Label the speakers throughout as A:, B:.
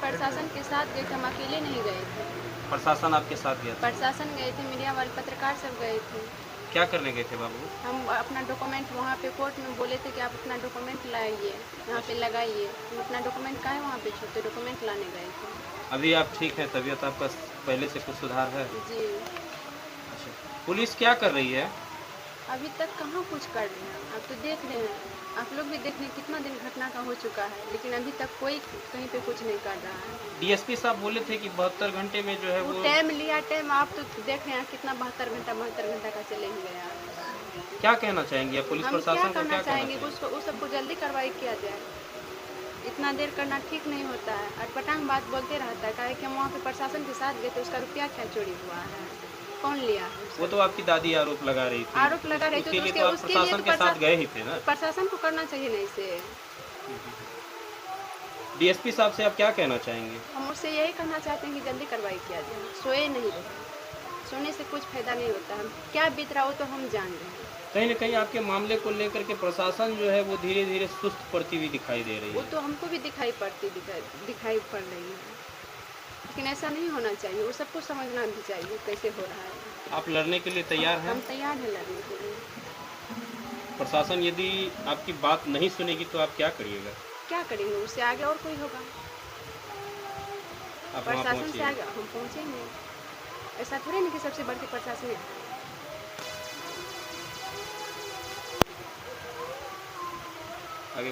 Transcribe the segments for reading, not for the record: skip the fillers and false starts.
A: प्रशासन के साथ गए थे, हम अकेले नहीं गए थे।
B: प्रशासन आपके साथ गया था?
A: प्रशासन गए थे, मीडिया वाले पत्रकार सब गए थे।
B: क्या करने गए थे बाबू?
A: हम अपना डॉक्यूमेंट वहाँ पे कोर्ट में बोले थे कि आप अपना डॉक्यूमेंट लाइए, यहाँ पे लगाइए। हम अपना डॉक्यूमेंट काहे वहाँ पे छोड़ते, डॉक्यूमेंट लाने गए थे।
B: अभी आप ठीक हैं? तबीयत आपका पहले से कुछ सुधार है?
A: जी।
B: अच्छा, पुलिस क्या कर रही है?
A: अभी तक कहाँ कुछ कर रहे हैं, आप तो देख रहे हैं, आप लोग भी देख रहे हैं कितना दिन घटना का हो चुका है, लेकिन अभी तक कोई कहीं पे कुछ नहीं कर रहा है।
B: डीएसपी साहब बोले थे कि 72 घंटे में जो है वो
A: टाइम लिया, टाइम आप तो देख रहे हैं कितना 72 घंटा का चले ही गया।
B: क्या कहना चाहेंगे आप पुलिस
A: हम
B: प्रशासन को?
A: क्या
B: क्या
A: कहना चाहेंगे, उसको उस सबको जल्दी कार्रवाई किया जाए। इतना देर करना ठीक नहीं होता है, अटपटांग बात बोलते रहता है। काहे कि हम वहाँ पे प्रशासन के साथ गए थे, उसका रुपया क्या चोरी हुआ है, कौन लिया है?
B: वो तो आपकी दादी आरोप लगा रही थी।
A: आरोप लगा रही थी,
B: उसके लिए
A: तो
B: तो आप
A: उसके लिए
B: प्रशासन
A: तो
B: के साथ गए ही थे ना?
A: प्रशासन को करना चाहिए नहीं से।
B: डीएसपी साहब से आप क्या कहना चाहेंगे?
A: हम उससे यही कहना चाहते हैं कि जल्दी कार्रवाई किया जाए, सोए नहीं रहे, सोने से कुछ फायदा नहीं होता। हम क्या बीत रहा हो तो हम जान रहे हैं।
B: कहीं न कहीं आपके मामले को लेकर के प्रशासन जो है वो धीरे धीरे सुस्त पड़ती हुई दिखाई दे रही
A: वो
B: है।
A: तो हमको भी दिखाई पड़ रही है, लेकिन ऐसा नहीं होना चाहिए। वो सबको समझना भी चाहिए कैसे हो रहा है।
B: आप लड़ने के लिए तैयार हैं?
A: हम तैयार हैं लड़ने के लिए।
B: प्रशासन यदि आपकी बात नहीं सुनेगी तो आप क्या करिएगा?
A: क्या करेंगे, उससे आगे और कोई होगा।
B: आप वहाँ
A: प्रशासन से
B: पहुँचिए।
A: आगे हम पहुँचेंगे। ऐसा थोड़ी नहीं कि सबसे बढ़ के प्रशासन है।
B: आगे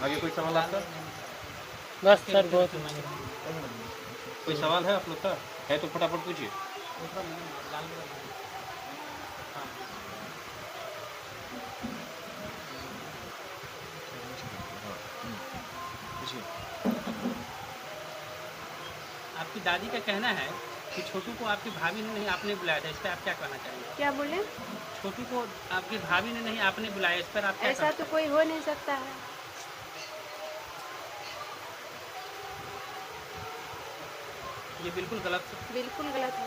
B: आगे कोई सवाल आपका?
C: बस सर बहुत
B: कोई सवाल है आप लोग का? है तो फटाफट पूछिए।
C: आपकी दादी का कहना है कि छोटू को आपकी भाभी ने नहीं आपने बुलाया था, इस पर आप क्या कहना चाहेंगे?
A: क्या बोले?
C: छोटू को आपकी भाभी ने नहीं आपने बुलाया, इस पर आप क्या
A: ऐसा तो कोई हो नहीं सकता है।
B: ये बिल्कुल गलत है।
A: बिल्कुल गलत है।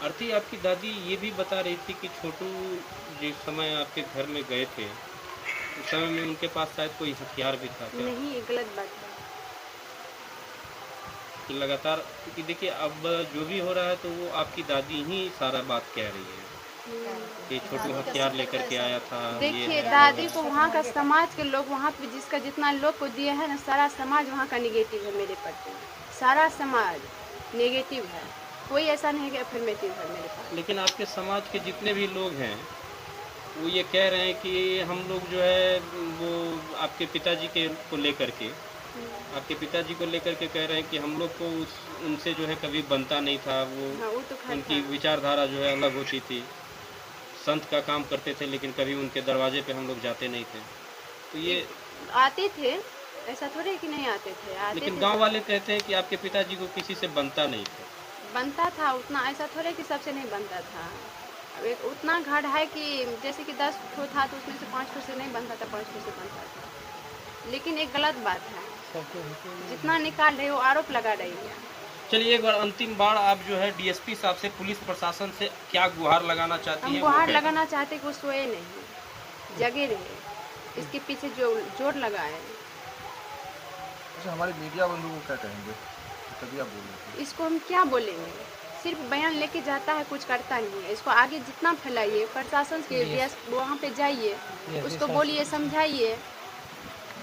B: आरती, आपकी दादी ये भी बता रही थी कि छोटू जिस समय आपके घर में गए थे उस समय में उनके पास शायद कोई हथियार भी था क्या?
A: नहीं, ये गलत बात है।
B: कि लगातार, क्योंकि देखिए अब जो भी हो रहा है तो वो आपकी दादी ही सारा बात कह रही है कि छोटू हथियार लेकर के आया था।
A: देखिए, दादी को वहाँ का समाज के लोग, वहाँ पे जिसका जितना लोग को दिया है ना, सारा समाज वहाँ का निगेटिव है मेरे प्रति। सारा समाज नेगेटिव है, कोई ऐसा नहीं है कि अफर्मेटिव है मेरे पास।
B: लेकिन आपके समाज के जितने भी लोग हैं वो ये कह रहे हैं कि हम लोग जो है वो आपके पिताजी के को लेकर के आपके पिताजी को लेकर के कह रहे हैं कि हम लोग को उनसे जो है कभी बनता नहीं था।
A: हाँ, वो तो खैर
B: उनकी
A: था।
B: विचारधारा जो है अलग होती थी। संत का काम करते थे लेकिन कभी उनके दरवाजे पे हम लोग जाते नहीं थे। तो ये
A: आते थे, ऐसा थोड़ी है कि नहीं आते थे, आते
B: लेकिन
A: थे।
B: गांव वाले कहते हैं कि आपके पिताजी को किसी से बनता नहीं था।
A: बनता था उतना, ऐसा थोड़े कि सबसे नहीं बनता था। अब एक उतना घड़ है कि जैसे कि 10 ठो था तो उसमें से 5 ठो से नहीं बनता था, 5 ठो से बनता था। लेकिन एक गलत बात है, जितना निकाल रहे हो आरोप लगा रही है।
B: चलिए, एक बार अंतिम बार आप जो है डीएसपी साहब से, पुलिस प्रशासन से क्या गुहार लगाना चाहती
A: हम
B: हैं?
A: गुहार लगाना चाहते कि वो सोए नहीं, जगे रहे, इसके पीछे जो जोर लगाए।
D: अच्छा, हमारे मीडिया बंधु को क्या कहेंगे? तभी आप बोल रहे थे।
A: इसको हम क्या बोलेंगे, सिर्फ बयान लेके जाता है, कुछ करता नहीं है। इसको आगे जितना फैलाइए, प्रशासन के वहाँ पे जाइए, उसको बोलिए, समझाइए,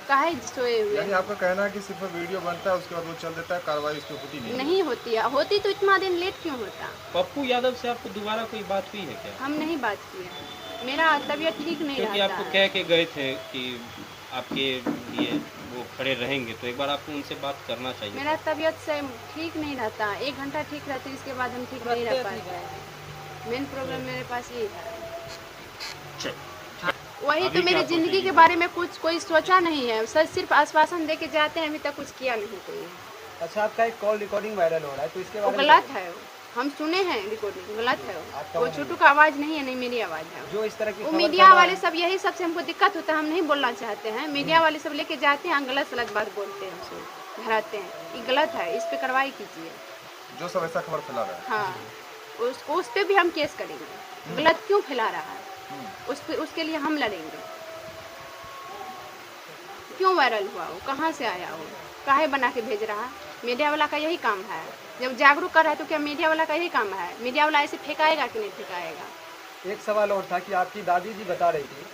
A: काहे सोए हुए।
D: यानी आपका कहना है कि सिर्फ वीडियो बनता है उसके बाद वो चल देता है, कार्रवाई उस पर होती
A: नहीं होती है, होती तो इतना दिन लेट क्यों होता।
B: पप्पू यादव से आपको दोबारा कोई बात हुई है क्या?
A: हम नहीं बात किए हैं, मेरा तबीयत ठीक नहीं
B: क्योंकि
A: रहता
B: आपको
A: है।
B: कह के गए थे कि आपके लिए वो खड़े रहेंगे, तो एक बार आपको उनसे बात करना चाहिए।
A: मेरा तबीयत से ठीक नहीं रहता, 1 घंटा ठीक रहती, इसके बाद हम ठीक नहीं रह पाते हैं। मेन प्रॉब्लम मेरे पास ये है। वही तो मेरी जिंदगी के बारे में कुछ कोई सोचा नहीं है, सर सिर्फ आश्वासन दे के जाते हैं, अभी तक कुछ किया नहीं कोई।
E: अच्छा, आपका एक कॉल रिकॉर्डिंग वायरल हो रहा है, तो इसके
A: वो
E: बारे में
A: गलत है, हम सुने हैं रिकॉर्डिंग, गलत है वो छोटू का आवाज़ नहीं है, नहीं मेरी आवाज़ है।
E: जो इस तरह की
A: वो
E: खबर
A: मीडिया
E: फैला
A: वाले
E: है,
A: सब यही सबसे हमको दिक्कत होता है, हम नहीं बोलना चाहते हैं। मीडिया वाले सब लेके जाते हैं, गलत सलत बात बोलते हैं, हमसे धराते हैं, ये गलत है, इस पे कार्रवाई कीजिए।
D: जो सब ऐसा खबर फैला रहा है।
A: हाँ, उस पे भी हम केस करेंगे, गलत क्यों फैला रहा है। उसके लिए हम लड़ेंगे। क्यों वायरल हुआ वो, कहाँ से आया वो, काहे बना के भेज रहा है? मीडिया वाला का यही काम है। जब जागरूक कर रहा है तो क्या मीडिया वाला का यही काम है? मीडिया वाला ऐसे फेंकाएगा कि नहीं फेंकाएगा?
E: एक सवाल और था कि आपकी दादी जी बता रही थी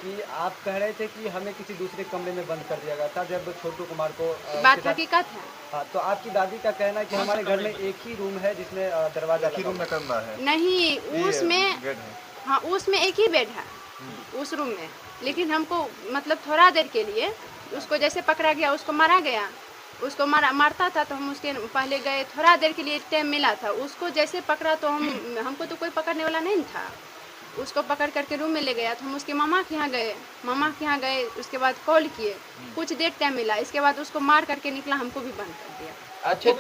E: कि आप कह रहे थे कि हमें किसी दूसरे कमरे में बंद कर दिया गया था जब छोटू कुमार को
A: बात हकीकत है।
E: हाँ, तो आपकी दादी का कहना है कि हमारे घर में एक ही रूम है जिसमें दरवाजा
D: एक ही रूम में करना है।
A: नहीं,
D: ये
A: उसमें
D: बेड है।
A: हाँ उसमें एक ही बेड है उस रूम में, लेकिन हमको मतलब थोड़ा देर के लिए उसको जैसे पकड़ा गया, उसको मारा गया, उसको मारता था तो हम उसके पहले गए, थोड़ा देर के लिए टाइम मिला था, उसको जैसे पकड़ा तो हमको तो कोई पकड़ने वाला नहीं था, उसको पकड़ करके रूम में ले गया तो हम उसके मामा के यहाँ गए, उसके बाद कॉल किए, कुछ देर टाइम मिला, इसके बाद उसको मार करके निकला, हमको भी बंद कर दिया।
F: अच्छा,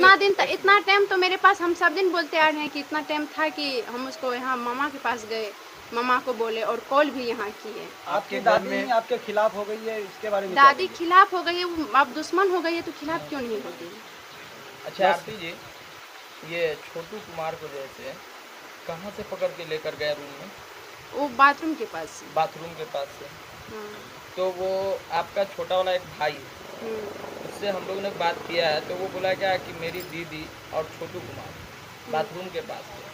A: इतना टाइम तो मेरे पास, हम सब दिन बोलते आ रहे हैं कि इतना टाइम था कि हम उसको यहाँ मामा के पास गए, मामा को बोले और कॉल भी यहाँ किए।
E: आपकी दादी आपके खिलाफ हो गई है, इसके बारे में
A: दादी खिलाफ हो गई है, अब दुश्मन हो गई है तो खिलाफ क्यों नहीं होगी?
F: अच्छा आरती जी, ये छोटू कुमार को जैसे कहाँ से पकड़ के लेकर गए रूम में?
A: वो बाथरूम के पास से।
F: बाथरूम के पास से।
A: हाँ।
F: तो वो आपका छोटा वाला एक भाई है, उससे हम लोगों ने बात किया है तो वो बोला क्या कि मेरी दीदी और छोटू कुमार बाथरूम के पास थे,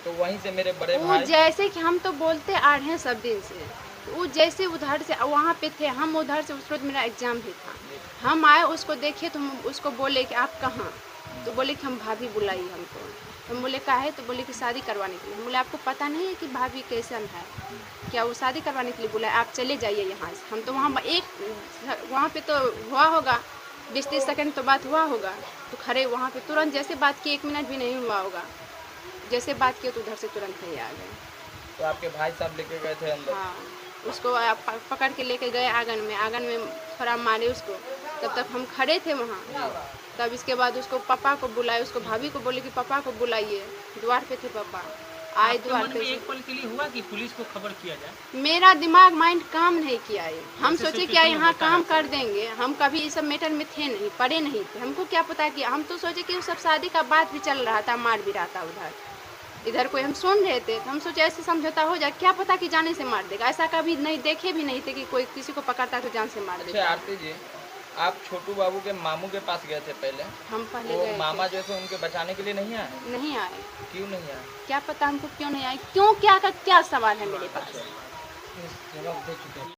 F: तो वहीं से मेरे बड़े
A: वो
F: भाई
A: जैसे कि हम तो बोलते आ रहे हैं सब दिन से, वो जैसे उधर से वहाँ पे थे, हम उधर से, उस रोज मेरा एग्जाम भी था, हम आए उसको देखे तो हम उसको बोले कि आप कहाँ, तो बोले कि हम भाभी बुलाई हमको, तो हम बोले काहे, तो बोले कि शादी करवाने के लिए। हम बोले आपको पता नहीं है कि भाभी कैसन है क्या? वो शादी करवाने के लिए बोला, आप चले जाइए यहाँ से। हम तो वहाँ पे तो हुआ होगा 20-30 सेकंड तो बात हुआ होगा, तो खड़े वहाँ पे तुरंत जैसे बात की, 1 मिनट भी नहीं हुआ होगा, जैसे बात किया तो उधर से तुरंत नहीं आ गए।
F: तो आपके भाई साहब लेके गए थे अंदर?
A: हाँ, उसको पकड़ के लेके गए आंगन में थोड़ा मारे उसको, तब तक हम खड़े थे वहाँ। तब इसके बाद उसको पापा को बुलाए, उसको भाभी को बोले कि पापा को बुलाइए, द्वार पे थे पापा, आए
C: आपके
A: द्वार
C: मन
A: पे
C: में
A: से।
C: एक पल के लिए हुआ कि पुलिस को खबर किया जाए?
A: मेरा दिमाग माइंड काम नहीं किया है, हम
C: जैसे
A: सोचे कि
C: सिचुएशन
A: यहाँ
C: होता
A: काम
C: है।
A: कर देंगे, हम कभी इस सब मैटर में थे नहीं, पढ़े नहीं थे, हमको क्या पता कि हम तो सोचे कि सब शादी का बात भी चल रहा था, मार भी रहा था उधर, इधर कोई हम सुन रहे थे, तो हम सोचे ऐसे समझौता हो जाए, क्या पता कि जाने से मार देगा, ऐसा कभी नहीं देखे भी नहीं थे कि कोई किसी को पकड़ता तो जान से मार
F: अच्छा
A: देता।
F: आरती जी, आप छोटू बाबू के मामू के पास गए थे पहले,
A: हम पहले
F: वो
A: गए
F: मामा
A: थे,
F: जैसे उनके बचाने के लिए नहीं आए?
A: नहीं आए,
F: क्यों नहीं आए?
A: क्या पता हमको क्यों नहीं आए, क्यों, क्या का क्या सवाल है मेरे पास।
F: जवाब दे चुके हैं।